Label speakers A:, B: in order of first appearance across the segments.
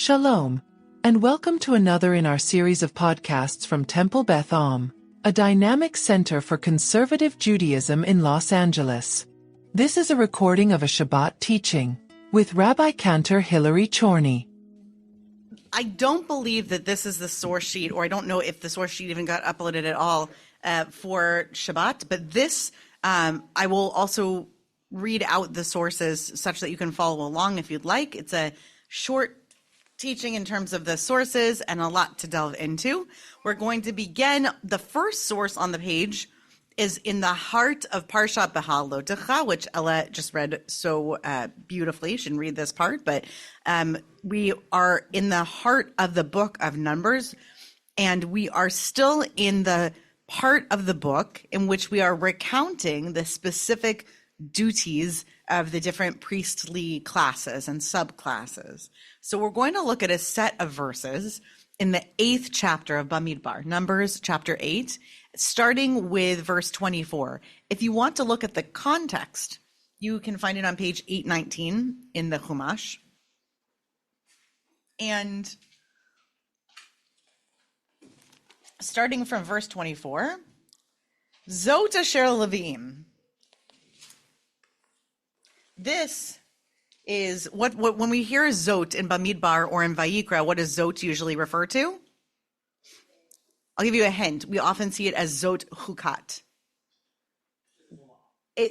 A: Shalom, and welcome to another in our series of podcasts from Temple Beth, a dynamic center for conservative Judaism in Los Angeles. This is a recording of a Shabbat teaching with Rabbi-Cantor Hilary Chorny.
B: I don't believe that this is the source sheet, or I don't know if the source sheet even got uploaded at all for Shabbat, but this, I will also read out the sources such that you can follow along if you'd like. It's a short teaching in terms of the sources and a lot to delve into. We're going to begin. The first source on the page is in the heart of Parshat Beha'alotekha, which Ella just read so beautifully. You shouldn't read this part, but we are in the heart of the book of Numbers, and we are still in the part of the book in which we are recounting the specific duties of the different priestly classes and subclasses. So we're going to look at a set of verses in the 8th chapter of Bamidbar, Numbers chapter 8, starting with verse 24. If you want to look at the context, you can find it on page 819 in the Chumash. And starting from verse 24, Zot asher Leviim. This is what when we hear Zot in Bamidbar or in Vayikra, what does Zot usually refer to? I'll give you a hint. We often see it as Zot Chukat.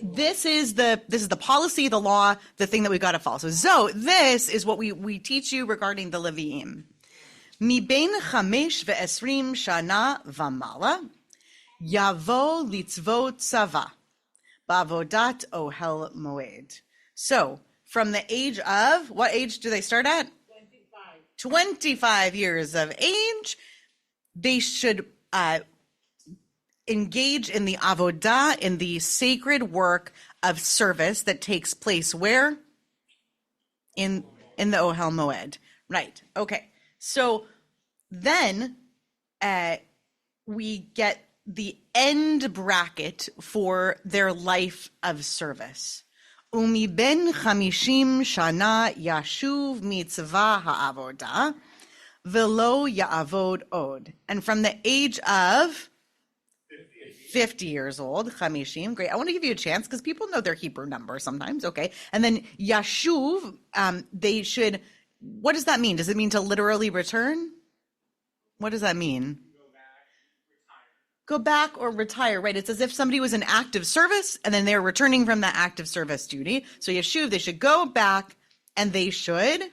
B: This is the policy, the law, the thing that we've got to follow. So Zot, this is what we teach you regarding the Leviim. Mi bein chamesh ve'esrim shana v'mala yavo litzvot tzava ba'avodat ohel moed. So, from the age of, what age do they start at? 25 years of age, they should engage in the avodah, in the sacred work of service that takes place where? In the Ohel Moed. Right, okay. So, then we get the end bracket for their life of service. Umi ben chamishim shana yashuv mitzvah ha'avodah velo ya'avod od. And from the age of 50 years old, chamishim, great. I want to give you a chance because people know their Hebrew number sometimes, okay? And then yashuv, they should, what does that mean? Does it mean to literally return? What does that mean? Go back or retire, right? It's as if somebody was in active service and then they're returning from that active service duty. So yeshuv, they should go back and they should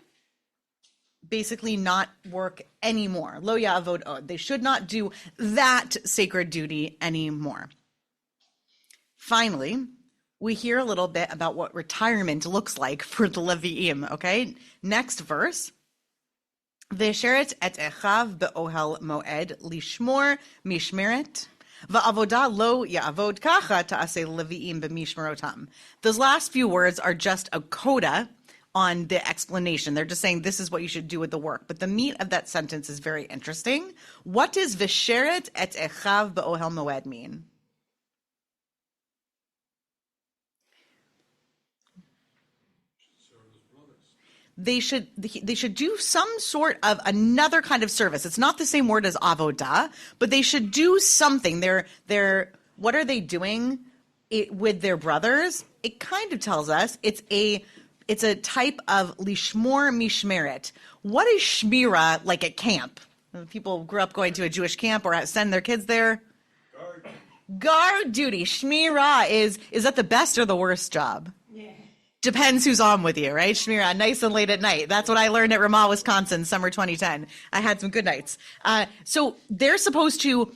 B: basically not work anymore. Lo ya'avod od. They should not do that sacred duty anymore. Finally, we hear a little bit about what retirement looks like for the Levi'im, okay? Next verse. V'sheret et echav be'ohel moed lishmor mishmeret va'avodah lo ya'avod kacha ta'aseh levi'im b'mishmerotam. Those last few words are just a coda on the explanation. They're just saying this is what you should do with the work. But the meat of that sentence is very interesting. What does v'sheret et echav be'ohel moed mean? They should do some sort of another kind of service. It's not the same word as avodah, but they should do something. They're what are they doing with their brothers? It kind of tells us it's a type of lishmor mishmeret. What is shmira like at camp? People grew up going to a Jewish camp or send their kids there. Guard duty. Shmira is that the best or the worst job? Yeah. Depends who's on with you, right? Shmira, nice and late at night. That's what I learned at Ramah, Wisconsin, summer 2010. I had some good nights. So they're supposed to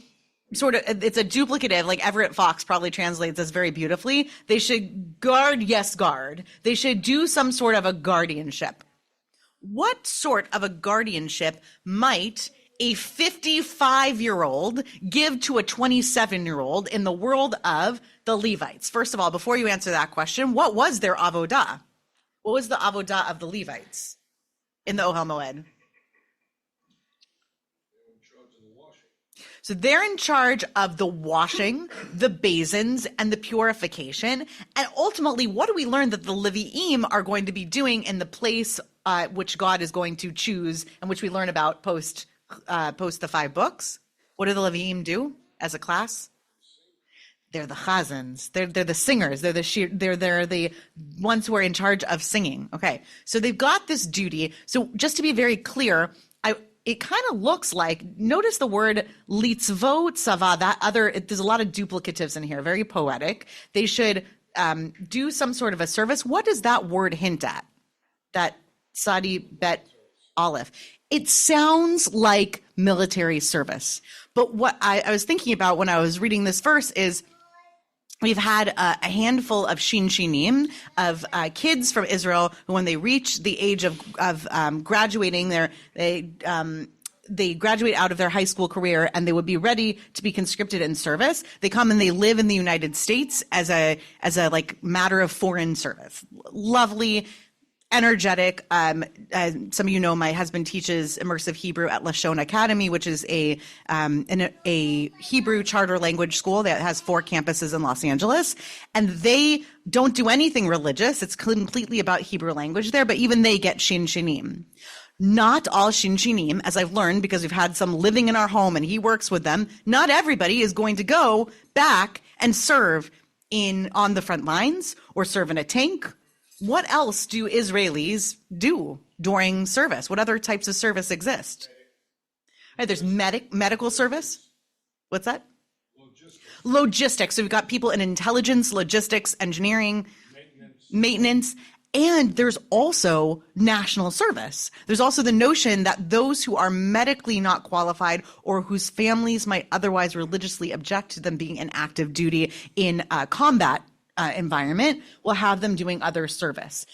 B: sort of, it's a duplicative, like Everett Fox probably translates this very beautifully. They should guard, yes, guard. They should do some sort of a guardianship. What sort of a guardianship might a 55-year-old give to a 27-year-old in the world of the Levites? First of all, before you answer that question, what was their avodah? What was the avodah of the Levites in the Ohel Moed? So they're in charge of the washing, the basins, and the purification. And ultimately, what do we learn that the Levi'im are going to be doing in the place which God is going to choose and which we learn about post the 5 books. What do the Leviim do as a class? They're the chazans. They're the singers. They're the ones who are in charge of singing. Okay, so they've got this duty. So just to be very clear, it kind of looks like, notice the word litzvo tzava, there's a lot of duplicatives in here, very poetic. They should do some sort of a service. What does that word hint at? That Sadi Bet Aleph. It sounds like military service. But what I was thinking about when I was reading this verse is, we've had a handful of shinshinim, of kids from Israel who, when they reach the age of graduating, they graduate out of their high school career and they would be ready to be conscripted in service. They come and they live in the United States as a like matter of foreign service. Lovely, energetic. Some of you know my husband teaches immersive Hebrew at Lashon Academy, which is a Hebrew charter language school that has 4 campuses in Los Angeles. And they don't do anything religious. It's completely about Hebrew language there, but even they get shinshinim. Not all shinshinim, as I've learned because we've had some living in our home and he works with them, not everybody is going to go back and serve on the front lines or serve in a tank. What else do Israelis do during service? What other types of service exist? Right, there's medical service. What's that? Logistics. So we've got people in intelligence, logistics, engineering, maintenance. And there's also national service. There's also the notion that those who are medically not qualified or whose families might otherwise religiously object to them being in active duty in combat environment will have them doing other service.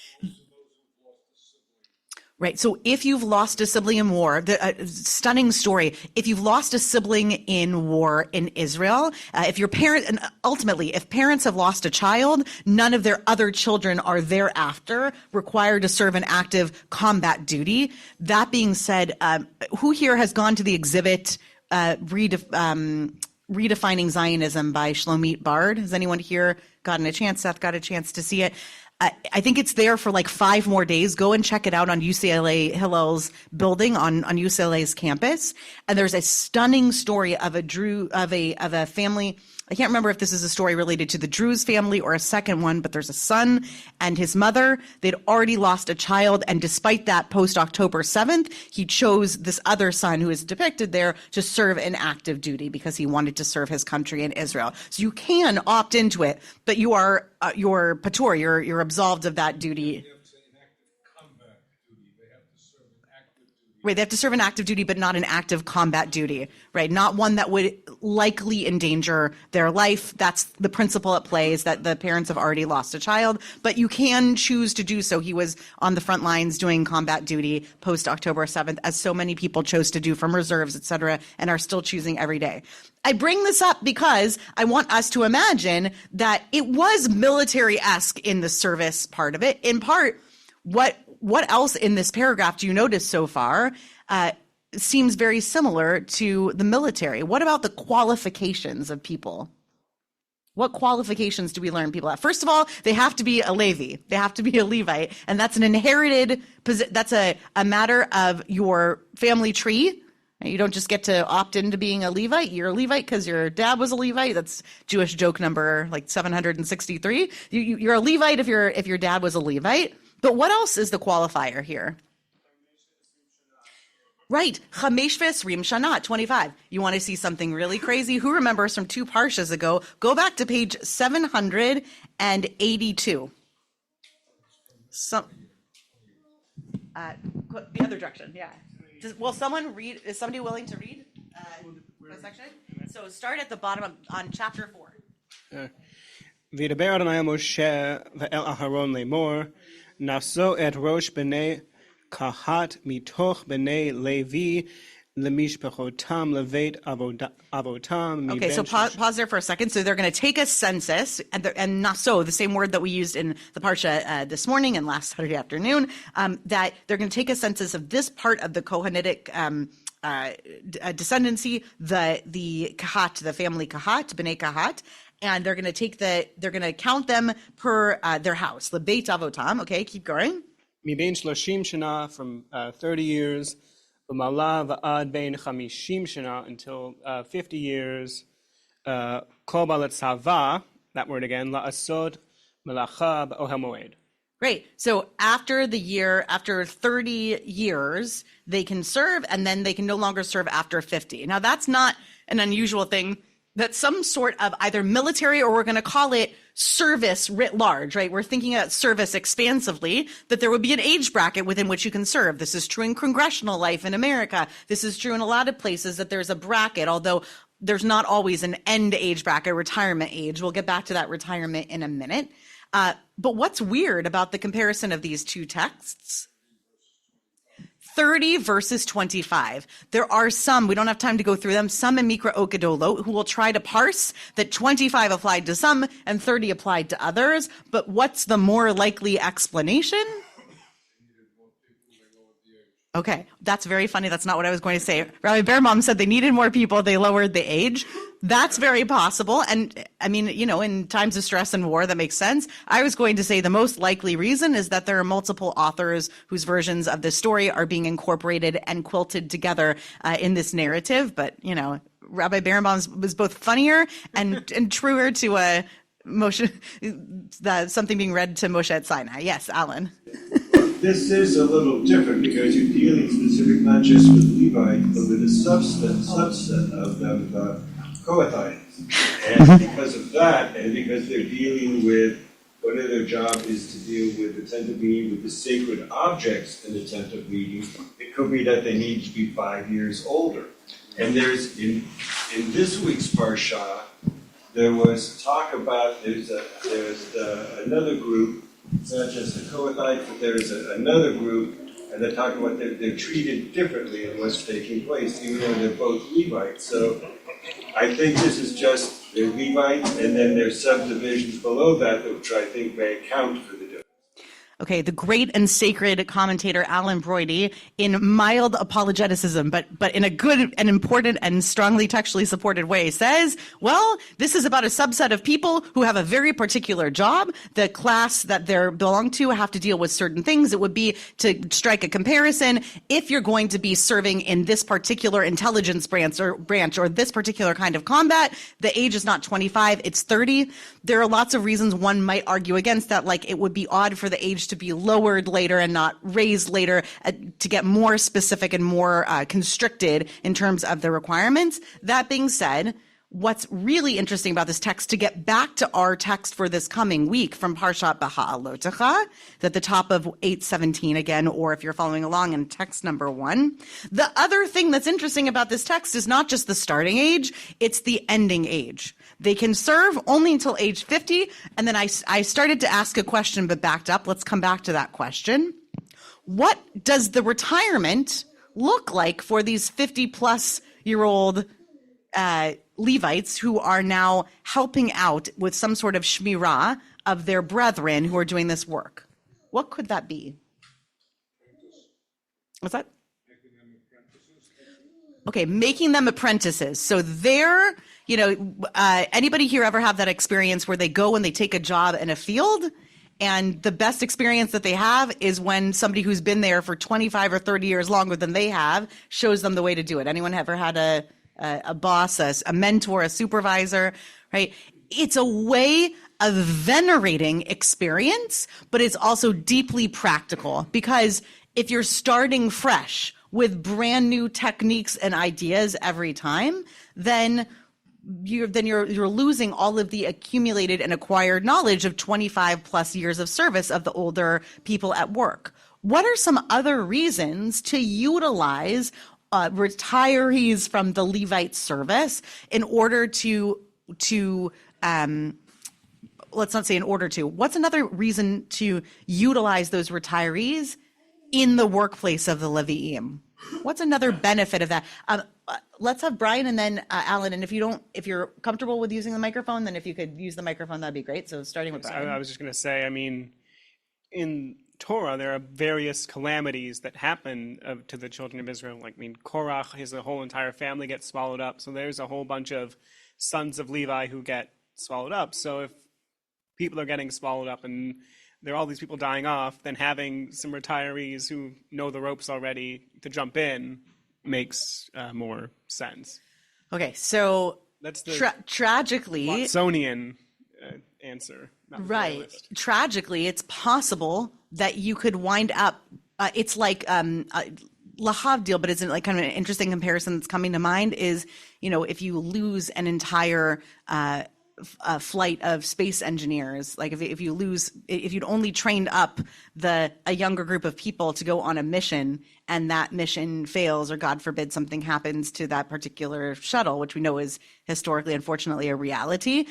B: Right. So if you've lost a sibling in war, stunning story. If you've lost a sibling in war in Israel, if your parent, and ultimately, if parents have lost a child, none of their other children are thereafter required to serve an active combat duty. That being said, who here has gone to the exhibit, Redefining Zionism by Shlomit Bard? Has anyone here gotten a chance? Seth got a chance to see it. I think it's there for like 5 more days. Go and check it out on UCLA Hillel's building on UCLA's campus. And there's a stunning story of a family. I can't remember if this is a story related to the Druze family or a second one, but there's a son and his mother. They'd already lost a child. And despite that, post October 7th, he chose this other son who is depicted there to serve in active duty because he wanted to serve his country in Israel. So you can opt into it, but you're patur, you're absolved of that duty. Right, they have to serve an active duty, but not an active combat duty, right? Not one that would likely endanger their life. That's the principle at play, is that the parents have already lost a child, but you can choose to do so. He was on the front lines doing combat duty post October 7th, as so many people chose to do from reserves, et cetera, and are still choosing every day. I bring this up because I want us to imagine that it was military-esque in the service part of it. In part, what else in this paragraph do you notice so far seems very similar to the military? What about the qualifications of people? What qualifications do we learn people have? First of all, they have to be a Levi. They have to be a Levite. And that's an inherited position. That's a matter of your family tree. You don't just get to opt into being a Levite. You're a Levite because your dad was a Levite. That's Jewish joke number like 763. You're a Levite if your dad was a Levite. But what else is the qualifier here? Right, Chamesh v'esrim shana, 25. You want to see something really crazy? Who remembers from 2 parshas ago? Go back to page 782. The other direction, yeah. Will someone read? Is somebody willing to read the section? So start at the bottom on chapter 4.
C: וידבר אדוני אל משה ואל אהרון לאמור, נשאו את ראש בני קהת מתוך בני לוי למשפחותם לבית אבותם.
B: Okay, so pause there for a second. So they're going to take a census, and naso, the same word that we used in the parsha this morning and last Saturday afternoon, that they're going to take a census of this part of the Kohanitic descendancy, the Kahat, the family Kahat, Bnei Kahat. And they're going to count them per their house, the Beit Avotam. Okay, keep going.
C: מבין 30 שנה, from 30 years, ומעלה ועד בין 50 שנה, until 50 years, כל בעל צבא, that word again, לעשות מלאכה באוהל מועד.
B: Great. So after 30 years, they can serve, and then they can no longer serve after 50. Now, that's not an unusual thing. That's some sort of either military, or we're going to call it service writ large, right? We're thinking about service expansively, that there would be an age bracket within which you can serve. This is true in congressional life in America. This is true in a lot of places, that there's a bracket, although there's not always an end age bracket, retirement age. We'll get back to that retirement in a minute. But what's weird about the comparison of these two texts? 30 versus 25. There are some, we don't have time to go through them, some in Mikra Okadolo who will try to parse that 25 applied to some and 30 applied to others. But what's the more likely explanation? Okay, that's very funny. That's not what I was going to say. Rabbi Behrbaum said they needed more people. They lowered the age. That's very possible. And I mean, in times of stress and war, that makes sense. I was going to say the most likely reason is that there are multiple authors whose versions of this story are being incorporated and quilted together in this narrative. But, Rabbi Behrbaum was both funnier and truer to Moshe, something being read to Moshe at Sinai. Yes, Alan.
D: This is a little different because you're dealing specific not just with Levites, but with a subset of them, Kohathites. And because of that, and because they're dealing with, one of their job is to deal with the tent of meeting, with the sacred objects in the tent of meeting, it could be that they need to be 5 years older. And there's, in this week's Parsha, there was talk about, there's another group. It's not just the Kohathites, but there's another group, and they're talking about they're treated differently in what's taking place, even though they're both Levites. So I think this is just they're Levites, and then there's subdivisions below that, which I think may account for the difference.
B: Okay, the great and sacred commentator Alan Broidy, in mild apologeticism, but in a good and important and strongly textually supported way, says, well, this is about a subset of people who have a very particular job. The class that they belong to have to deal with certain things. It would be to strike a comparison. If you're going to be serving in this particular intelligence branch or this particular kind of combat, the age is not 25, it's 30. There are lots of reasons one might argue against that, like it would be odd for the age to be lowered later and not raised later to get more specific and more constricted in terms of the requirements. That being said, what's really interesting about this text, to get back to our text for this coming week from Parshat Beha'alotekha, at the top of 8:17 again, or if you're following along in text number 1. The other thing that's interesting about this text is not just the starting age, it's the ending age. They can serve only until age 50. And then I started to ask a question, but backed up. Let's come back to that question. What does the retirement look like for these 50-plus-year-old Levites who are now helping out with some sort of shmirah of their brethren who are doing this work? What could that be? What's that? Okay, making them apprentices. So they're, anybody here ever have that experience where they go and they take a job in a field, and the best experience that they have is when somebody who's been there for 25 or 30 years longer than they have shows them the way to do it? Anyone ever had a boss, a mentor, a supervisor, right? It's a way of venerating experience, but it's also deeply practical, because if you're starting fresh with brand new techniques and ideas every time, then you're losing all of the accumulated and acquired knowledge of 25 plus years of service of the older people at work. What are some other reasons to utilize retirees from the Levite service in order to let's not say in order to, what's another reason to utilize those retirees in the workplace of the Levi'im? What's another benefit of that? Let's have Brian and then Alan. And if you're comfortable with using the microphone, then if you could use the microphone, that'd be great. So starting with Brian.
C: I was just going to say, in Torah, there are various calamities that happen to the children of Israel. Korach, his whole entire family gets swallowed up. So there's a whole bunch of sons of Levi who get swallowed up. So if people are getting swallowed up and there are all these people dying off, then having some retirees who know the ropes already to jump in makes more sense.
B: Okay, so
C: That's the
B: tragically,
C: Watsonian answer. Not the
B: right?
C: realist.
B: Tragically, it's possible that you could wind up. It's like Lahavdil, but it's like kind of an interesting comparison that's coming to mind is, if you lose an entire flight of space engineers, like if you'd only trained up a younger group of people to go on a mission and that mission fails, or God forbid something happens to that particular shuttle, which we know is historically, unfortunately, a reality,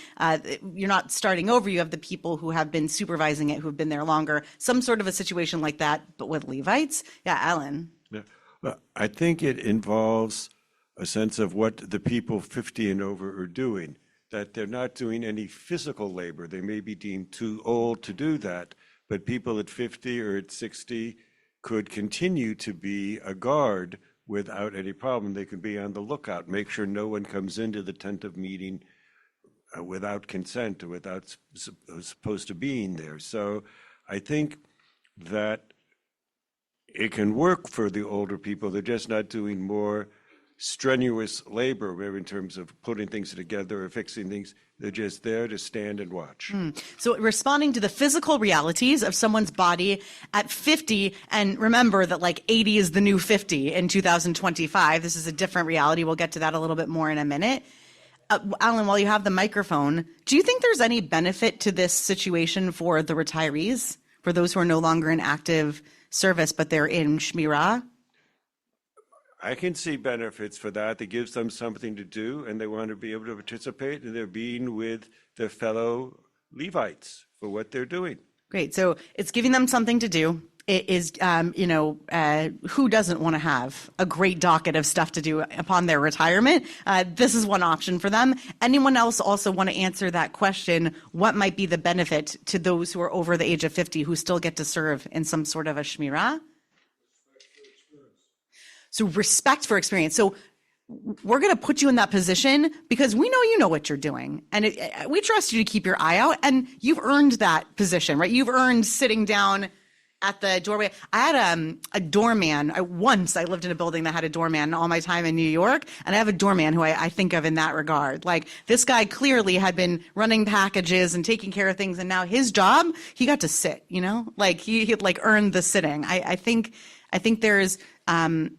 B: you're not starting over. You have the people who have been supervising it, who have been there longer, some sort of a situation like that, but with Levites. Yeah, Alan.
D: Yeah. Well, I think it involves a sense of what the people 50 and over are doing, that they're not doing any physical labor. They may be deemed too old to do that, but people at 50 or at 60 could continue to be a guard without any problem. They can be on the lookout, make sure no one comes into the tent of meeting without consent or without supposed to being there. So I think that it can work for the older people. They're just not doing more strenuous labor, maybe in terms of putting things together or fixing things. They're just there to stand and watch.
B: So responding to the physical realities of someone's body at 50, and remember that like 80 is the new 50 in 2025. This is a different reality. We'll get to that a little bit more in a minute. Alan, while you have the microphone, do you think there's any benefit to this situation for the retirees, for those who are no longer in active service, but they're in Shmirah?
D: I can see benefits for that. It gives them something to do, and they want to be able to participate, and they're being with their fellow Levites for what they're doing.
B: Great. So it's giving them something to do. It is, who doesn't want to have a great docket of stuff to do upon their retirement? This is one option for them. Anyone else also want to answer that question? What might be the benefit to those who are over the age of 50 who still get to serve in some sort of a shmirah? So respect for experience. So we're going to put you in that position because we know you know what you're doing. And we trust you to keep your eye out. And you've earned that position, right? You've earned sitting down at the doorway. I had a doorman. Once I lived in a building that had a doorman all my time in New York. And I have a doorman who I think of in that regard. Like, this guy clearly had been running packages and taking care of things. And now his job, he got to sit, like he like earned the sitting. I think there's a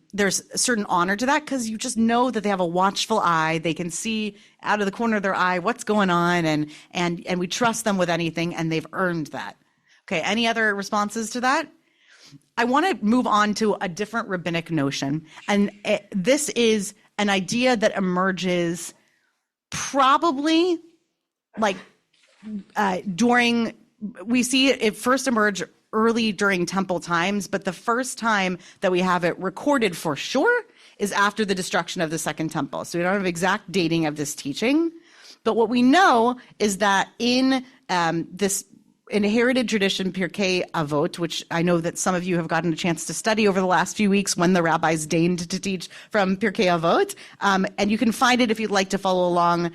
B: certain honor to that because you just know that they have a watchful eye. They can see out of the corner of their eye what's going on, and we trust them with anything, and they've earned that. Okay, any other responses to that? I want to move on to a different rabbinic notion, and this is an idea that emerges probably like we see it first emerge early during temple times, but the first time that we have it recorded for sure is after the destruction of the second temple. So we don't have exact dating of this teaching, but what we know is that in this inherited tradition, Pirkei Avot, which I know that some of you have gotten a chance to study over the last few weeks when the rabbis deigned to teach from Pirkei Avot, and you can find it if you'd like to follow along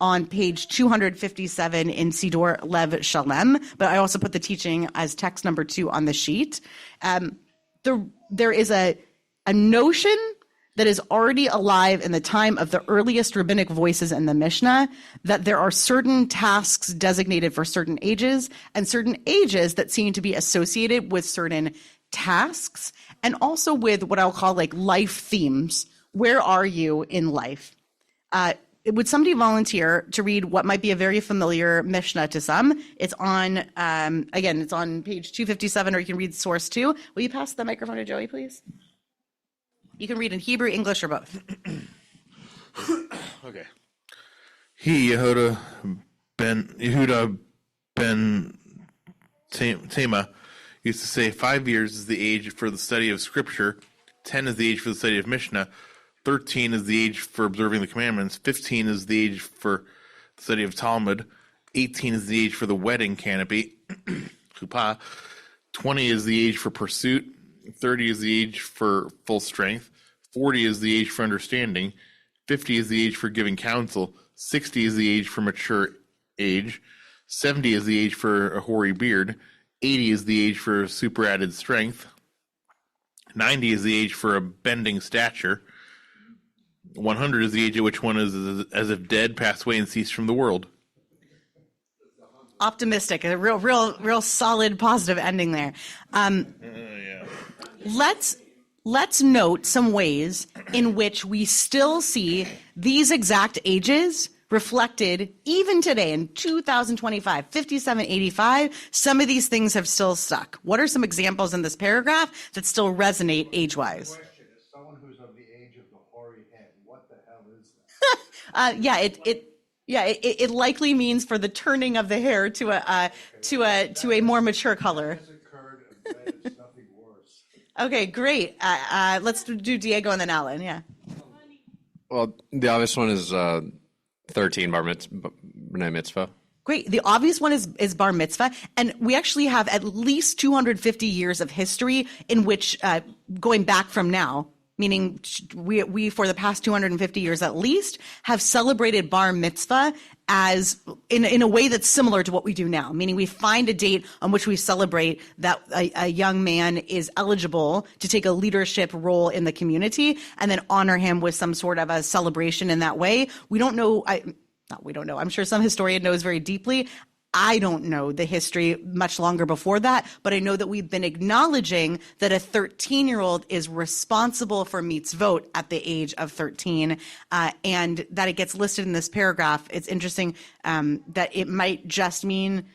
B: on page 257 in Sidor Lev Shalem, but I also put the teaching as text number 2 on the sheet. There is a notion that is already alive in the time of the earliest rabbinic voices in the Mishnah, that there are certain tasks designated for certain ages and certain ages that seem to be associated with certain tasks and also with what I'll call like life themes. Where are you in life? Would somebody volunteer to read what might be a very familiar Mishnah to some? It's on, again, it's on page 257, or you can read source 2. Will you pass the microphone to Joey, please? You can read in Hebrew, English, or both.
E: Okay. Yehuda ben Tema used to say 5 years is the age for the study of Scripture, 10 is the age for the study of Mishnah, 13 is the age for observing the commandments, 15 is the age for the study of Talmud, 18 is the age for the wedding canopy, chuppah, 20 is the age for pursuit, 30 is the age for full strength, 40 is the age for understanding, 50 is the age for giving counsel, 60 is the age for mature age, 70 is the age for a hoary beard, 80 is the age for super added strength. 90 is the age for a bending stature. 100 is the age at which one is as if dead, passed away, and ceased from the world.
B: Optimistic, a real solid, positive ending there. Let's note some ways in which we still see these exact ages reflected even today in 2025, 57, 85. Some of these things have still stuck. What are some examples in this paragraph that still resonate age-wise?
F: The question is, someone who's of the age of the hoary head, what the hell is that?
B: It likely means for the turning of the hair to a more mature color.
F: Has occurred, I bet it's nothing worse.
B: Okay, great. Let's do Diego and then Alan. Yeah.
G: Well, the obvious one is 13 B'nai Mitzvah.
B: Great. The obvious one is bar mitzvah, and we actually have at least 250 years of history in which, going back from now, meaning we for the past 250 years at least, have celebrated bar mitzvah as in a way that's similar to what we do now, meaning we find a date on which we celebrate that a young man is eligible to take a leadership role in the community and then honor him with some sort of a celebration in that way. We don't know. We don't know. I'm sure some historian knows very deeply. I don't know the history much longer before that, but I know that we've been acknowledging that a 13-year-old is responsible for mitzvot at the age of 13, and that it gets listed in this paragraph. It's interesting that it might just mean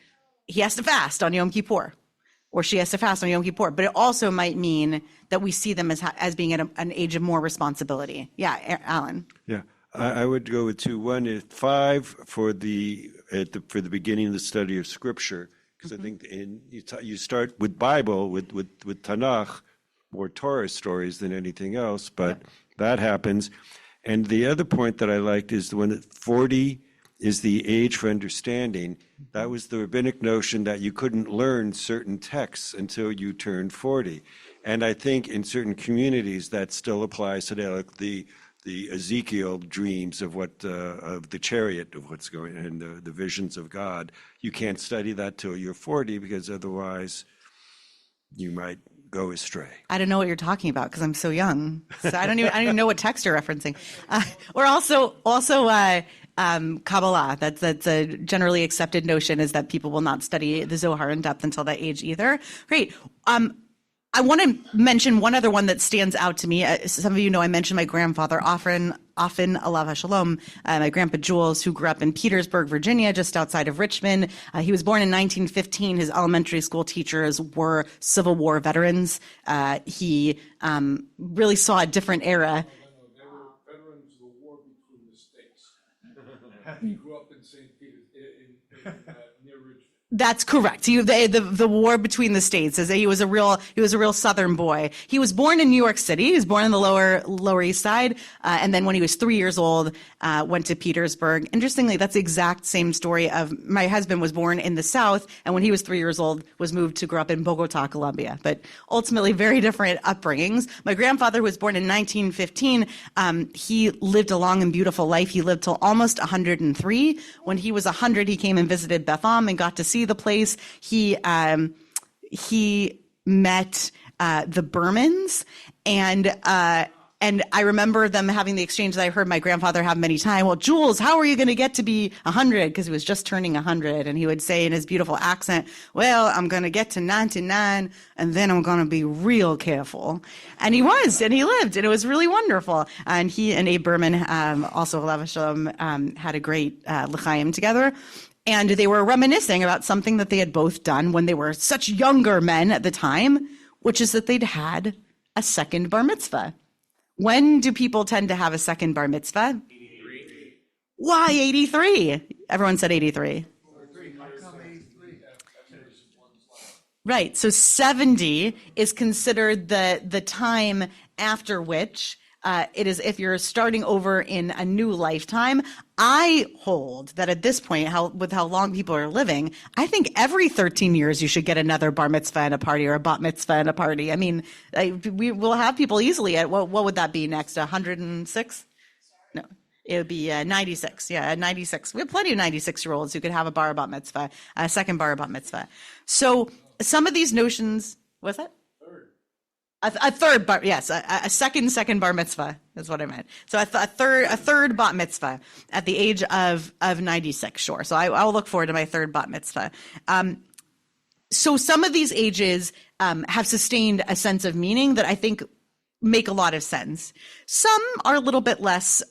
B: he has to fast on Yom Kippur, or she has to fast on Yom Kippur, but it also might mean that we see them as being at an age of more responsibility. Yeah, Alan.
D: Yeah, I would go with two. One is 5 for the beginning of the study of Scripture, because I think you start with Bible, with Tanakh, more Torah stories than anything else, but that happens. And the other point that I liked is the one that 40 is the age for understanding. That was the rabbinic notion that you couldn't learn certain texts until you turned 40. And I think in certain communities that still applies today, like the Ezekiel dreams of the chariot of what's going and the visions of God. You can't study that till you're 40 because otherwise you might go astray. I
B: don't know what you're talking about because I'm so young. So I don't even know what text you're referencing. Or also Kabbalah. That's a generally accepted notion, is that people will not study the Zohar in depth until that age either. Great. I want to mention one other one that stands out to me. Some of you know I mentioned my grandfather often, Alav HaShalom, my grandpa Jules, who grew up in Petersburg, Virginia, just outside of Richmond. He was born in 1915. His elementary school teachers were Civil War veterans. He really saw a different era.
F: They were veterans of the war between the states. He grew up in St. Peter's, near Richmond.
B: That's correct. The war between the states, is he was a real Southern boy. He was born in New York City. He was born in the Lower East Side, and then when he was 3 years old, went to Petersburg. Interestingly, that's the exact same story of my husband was born in the South, and when he was 3 years old, was moved to grow up in Bogota, Colombia. But ultimately, very different upbringings. My grandfather was born in 1915. He lived a long and beautiful life. He lived till almost 103. When he was 100, he came and visited Beth and got to see the place. He met the Bermans, and I remember them having the exchange that I heard my grandfather have many times. Well, Jules, how are you going to get to be 100? Because he was just turning 100, and he would say in his beautiful accent, "Well, I'm going to get to 99, and then I'm going to be real careful." And he was, and he lived, and it was really wonderful. And he and Abe Berman, also Alav HaShalom, had a great l'chaim together. And they were reminiscing about something that they had both done when they were such younger men at the time, which is that they'd had a second bar mitzvah. When do people tend to have a second bar mitzvah? 83. Why 83? Everyone said 83. Right. So 70 is considered the time after which it is, if you're starting over in a new lifetime. I hold that at this point, with how long people are living, I think every 13 years you should get another bar mitzvah and a party, or a bat mitzvah and a party. I mean, we will have people easily at, what would that be next, 106? No, it would be 96. Yeah, 96. We have plenty of 96-year-olds who could have a bar bat mitzvah, a second bar bat mitzvah. So some of these notions, what's that? A third bar, yes, a second bar mitzvah is what I meant. So a third bat mitzvah at the age of 96, sure. So I'll look forward to my third bat mitzvah. So some of these ages have sustained a sense of meaning that I think make a lot of sense. Some are a little bit less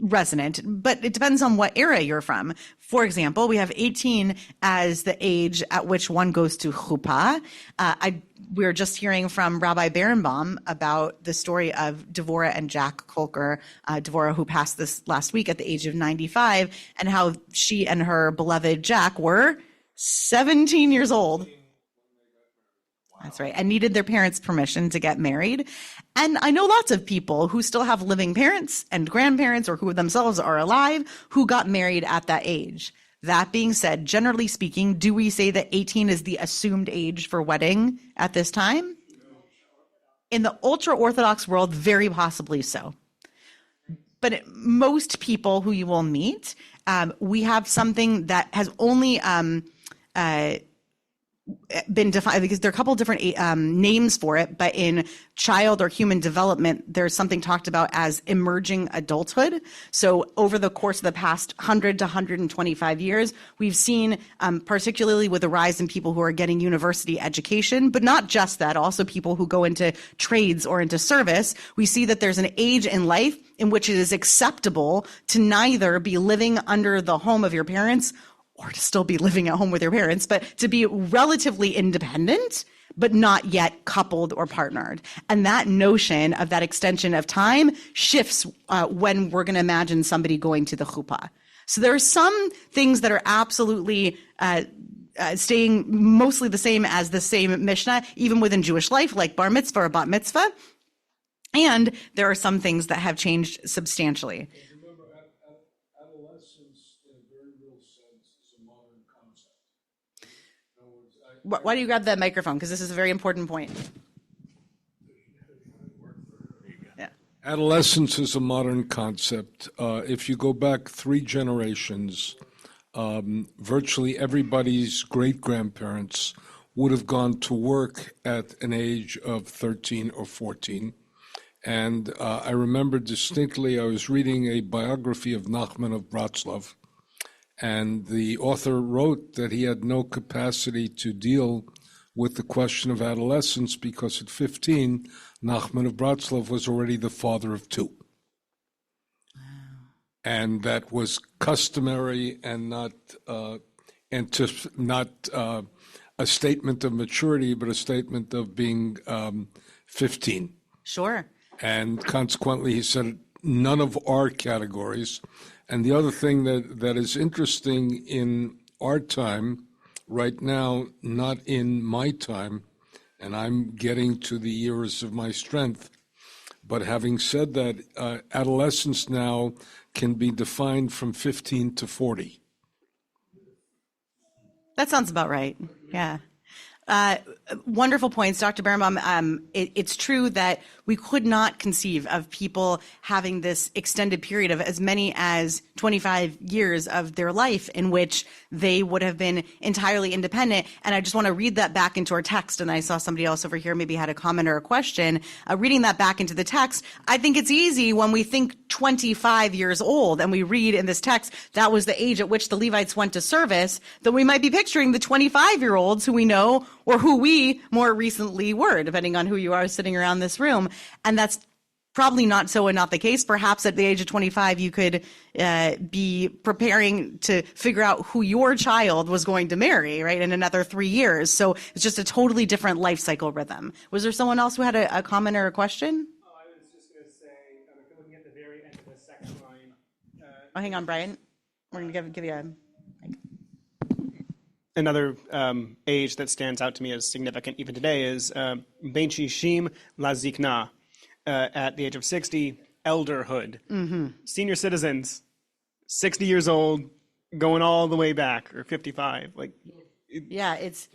B: resonant, but it depends on what era you're from. For example, we have 18 as the age at which one goes to chuppah. We were just hearing from Rabbi Berenbaum about the story of Devorah and Jack Kolker, Devorah who passed this last week at the age of 95, and how she and her beloved Jack were 17 years old. That's right. And needed their parents' permission to get married. And I know lots of people who still have living parents and grandparents, or who themselves are alive, who got married at that age. That being said, generally speaking, do we say that 18 is the assumed age for wedding at this time? In the ultra-Orthodox world, very possibly so. But most people who you will meet, we have something that has only been defined, because there are a couple of different names for it, but in child or human development, there's something talked about as emerging adulthood. So over the course of the past 100 to 125 years, we've seen, particularly with the rise in people who are getting university education, but not just that, also people who go into trades or into service, we see that there's an age in life in which it is acceptable to neither be living under the home of your parents or to still be living at home with your parents, but to be relatively independent, but not yet coupled or partnered. And that notion of that extension of time shifts when we're going to imagine somebody going to the chuppah. So there are some things that are absolutely staying mostly the same as the same Mishnah, even within Jewish life, like bar mitzvah or bat mitzvah. And there are some things that have changed substantially.
F: Remember, adolescence, in a very real sense, is a modern concept. In other words,
B: Why do you grab that microphone? Because this is a very important point. Yeah.
F: Adolescence is a modern concept. If you go back 3 generations, virtually everybody's great-grandparents would have gone to work at an age of 13 or 14. And I remember distinctly, I was reading a biography of Nachman of Bratslav, and the author wrote that he had no capacity to deal with the question of adolescence because at 15, Nachman of Bratslav was already the father of 2. Wow. And that was customary and not a statement of maturity, but a statement of being 15.
B: Sure.
F: And consequently, he said, none of our categories. And the other thing that is interesting in our time, right now, not in my time, and I'm getting to the years of my strength, but having said that, adolescence now can be defined from 15 to 40.
B: That sounds about right. Yeah. Wonderful points, Dr. Berenbaum. It's true that we could not conceive of people having this extended period of as many as 25 years of their life in which they would have been entirely independent. And I just want to read that back into our text. And I saw somebody else over here maybe had a comment or a question. Reading that back into the text, I think it's easy when we think 25 years old and we read in this text that was the age at which the Levites went to service, that we might be picturing the 25-year-olds who we know or who we more recently were, depending on who you are sitting around this room. And that's probably not so and not the case. Perhaps at the age of 25, you could be preparing to figure out who your child was going to marry, right, in another 3 years. So it's just a totally different life cycle rhythm. Was there someone else who had a comment or a question?
C: Oh, I was just going to say, if you're looking at the very end of the section line.
B: Oh, hang on, Brian. We're going to give you a...
C: Another age that stands out to me as significant even today is Ben Shishim Lazikna, at the age of 60, elderhood. Mm-hmm. Senior citizens, 60 years old, going all the way back, or 55.
B: It's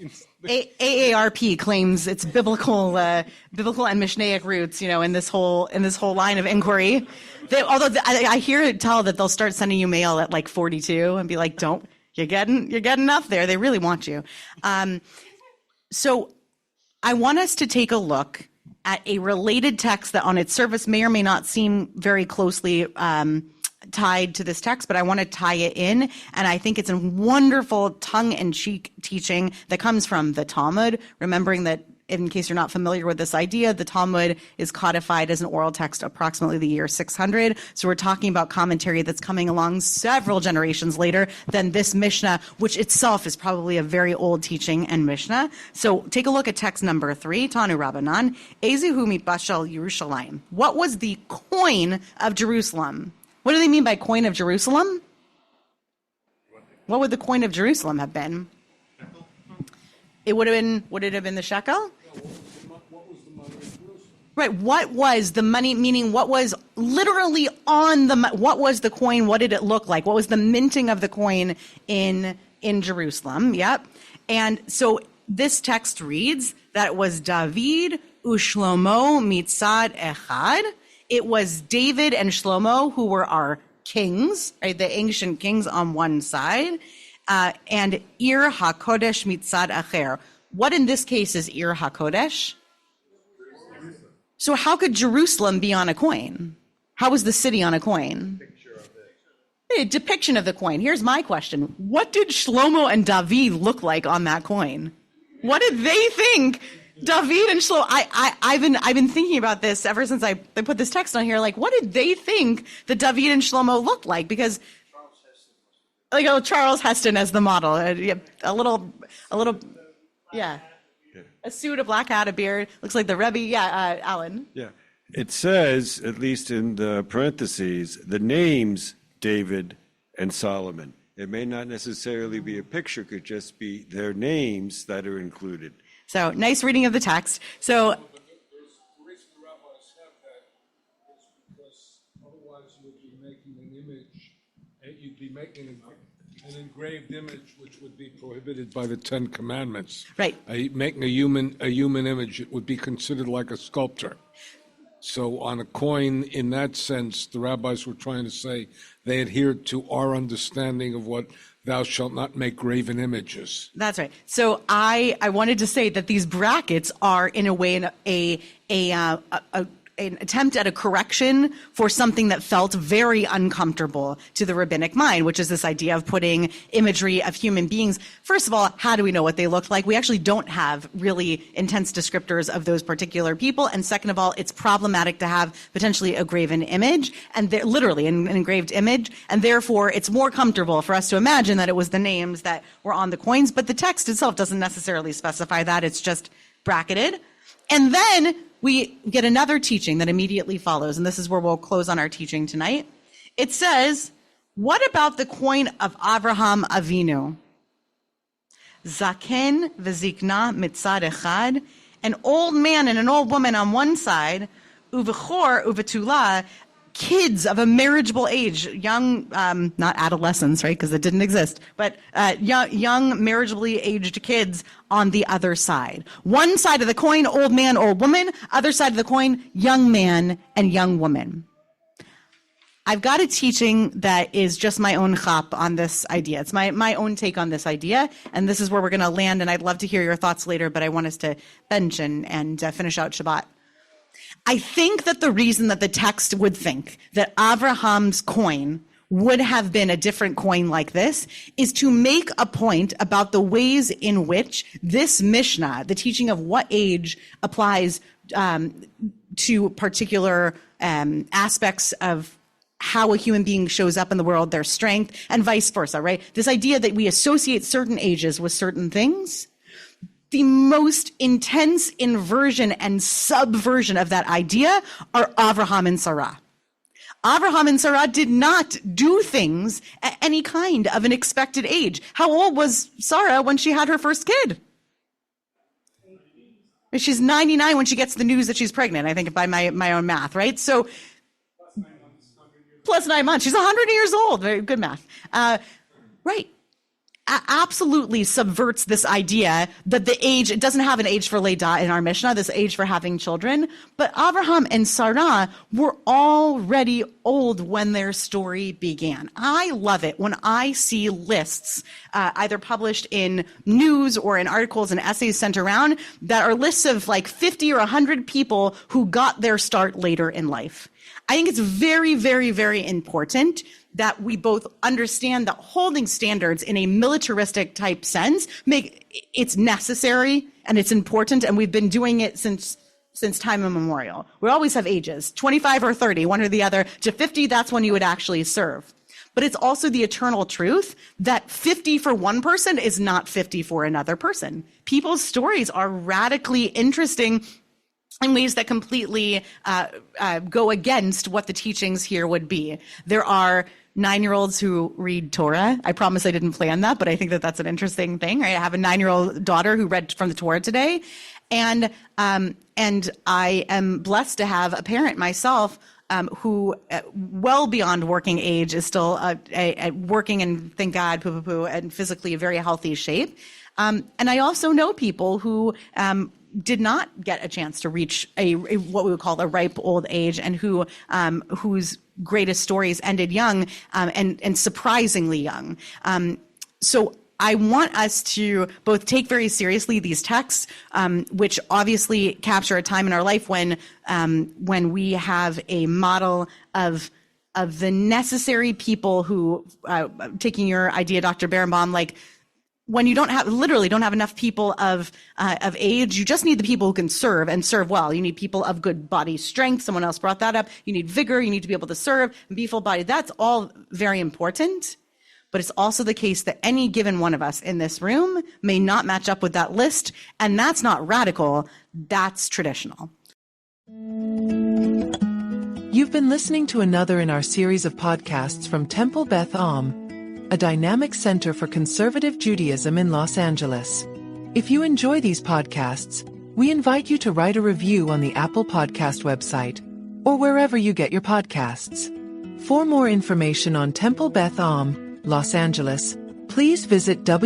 B: AARP claims its biblical and Mishnaic roots, in this whole line of inquiry. I hear it tell that they'll start sending you mail at 42 and be like, don't You're getting up there. They really want you. So I want us to take a look at a related text that on its surface may or may not seem very closely tied to this text, but I want to tie it in. And I think it's a wonderful tongue-in-cheek teaching that comes from the Talmud, remembering that in case you're not familiar with this idea, the Talmud is codified as an oral text approximately the year 600. So we're talking about commentary that's coming along several generations later than this Mishnah, which itself is probably a very old teaching and Mishnah. So take a look at text number 3, Tanu Rabbanan, Ezihu mitbashal Yerushalayim. What was the coin of Jerusalem? What do they mean by coin of Jerusalem? What would the coin of Jerusalem have been? It would it have been the shekel? Right. What was the money, meaning what was literally on what was the coin? What did it look like? What was the minting of the coin in Jerusalem? Yep. And so this text reads that it was David ushlomo mitzad echad. It was David and Shlomo who were our kings, right? The ancient kings on one side. And Ir HaKodesh mitzad acher. What in this case is Ir HaKodesh? So how could Jerusalem be on a coin? How was the city on a coin? A depiction of the coin. Here's my question. What did Shlomo and David look like on that coin? What did they think? David and Shlomo. I've been thinking about this ever since I put this text on here. Like, what did they think that David and Shlomo looked like? Because Charles Heston as the model, a little, yeah. A suit, a black hat, a beard. Looks like the Rebbe. Yeah, Alan.
D: Yeah. It says, at least in the parentheses, the names David and Solomon. It may not necessarily be a picture, it could just be their names that are included.
B: So nice reading of the text. So
F: The reason the rabbis have that is because otherwise you would be making an image, and you'd be making an engraved image, which would be prohibited by the Ten Commandments.
B: Right.
F: Making a human image, it would be considered like a sculptor. So on a coin, in that sense, the rabbis were trying to say they adhered to our understanding of what thou shalt not make graven images.
B: that's right. So I wanted to say that these brackets are in a way an attempt at a correction for something that felt very uncomfortable to the rabbinic mind, which is this idea of putting imagery of human beings. First of all, how do we know what they looked like? We actually don't have really intense descriptors of those particular people. And second of all, it's problematic to have potentially a graven image, and literally an engraved image, and therefore it's more comfortable for us to imagine that it was the names that were on the coins, but the text itself doesn't necessarily specify that. It's just bracketed. And then we get another teaching that immediately follows, and this is where we'll close on our teaching tonight. It says, what about the coin of Avraham Avinu? Zaken v'zikna mitzad echad, an old man and an old woman on one side, uvechor uvetula, kids of a marriageable age, young, not adolescents, right, because it didn't exist, but young marriageably aged kids on the other side. One side of the coin, old man, old woman. Other side of the coin, young man and young woman. I've got a teaching that is just my own chap on this idea. It's my own take on this idea, and this is where we're going to land, and I'd love to hear your thoughts later, but I want us to bench and finish out Shabbat. I think that the reason that the text would think that Abraham's coin would have been a different coin like this is to make a point about the ways in which this Mishnah, the teaching of what age applies to particular aspects of how a human being shows up in the world, their strength, and vice versa, right? This idea that we associate certain ages with certain things. The most intense inversion and subversion of that idea are Avraham and Sarah. Avraham and Sarah did not do things at any kind of an expected age. How old was Sarah when she had her first kid? She's 99 when she gets the news that she's pregnant, I think, by my own math, right? So, plus 9 months. She's 100 years old. Very good math. Right. absolutely subverts this idea that the age, it doesn't have an age for Leidah in our Mishnah, this age for having children, but Abraham and Sarah were already old when their story began. I love it when I see lists, either published in news or in articles and essays sent around, that are lists of like 50 or 100 people who got their start later in life. I think it's very, very, very important that we both understand that holding standards in a militaristic type sense it's necessary and it's important, and we've been doing it since time immemorial. We always have ages, 25 or 30, one or the other. To 50, that's when you would actually serve. But it's also the eternal truth that 50 for one person is not 50 for another person. People's stories are radically interesting in ways that completely go against what the teachings here would be. There are 9-year-olds who read Torah. I promise I didn't plan that, but I think that that's an interesting thing. Right? I have a 9-year-old daughter who read from the Torah today, and I am blessed to have a parent myself who, well beyond working age, is still working, and thank God, and physically a very healthy shape. And I also know people who did not get a chance to reach what we would call a ripe old age, and whose greatest stories ended young, and surprisingly young. So I want us to both take very seriously these texts, which obviously capture a time in our life when we have a model of the necessary people who, taking your idea, Dr. Berenbaum, like, when you don't have enough people of age, you just need the people who can serve and serve well. You need people of good body strength. Someone else brought that up. You need vigor. You need to be able to serve and be full-bodied. That's all very important. But it's also the case that any given one of us in this room may not match up with that list. And that's not radical. That's traditional.
A: You've been listening to another in our series of podcasts from Temple Beth Am, a dynamic center for conservative Judaism in Los Angeles. If you enjoy these podcasts, we invite you to write a review on the Apple Podcast website or wherever you get your podcasts. For more information on Temple Beth Am, Los Angeles, please visit www.tbala.org.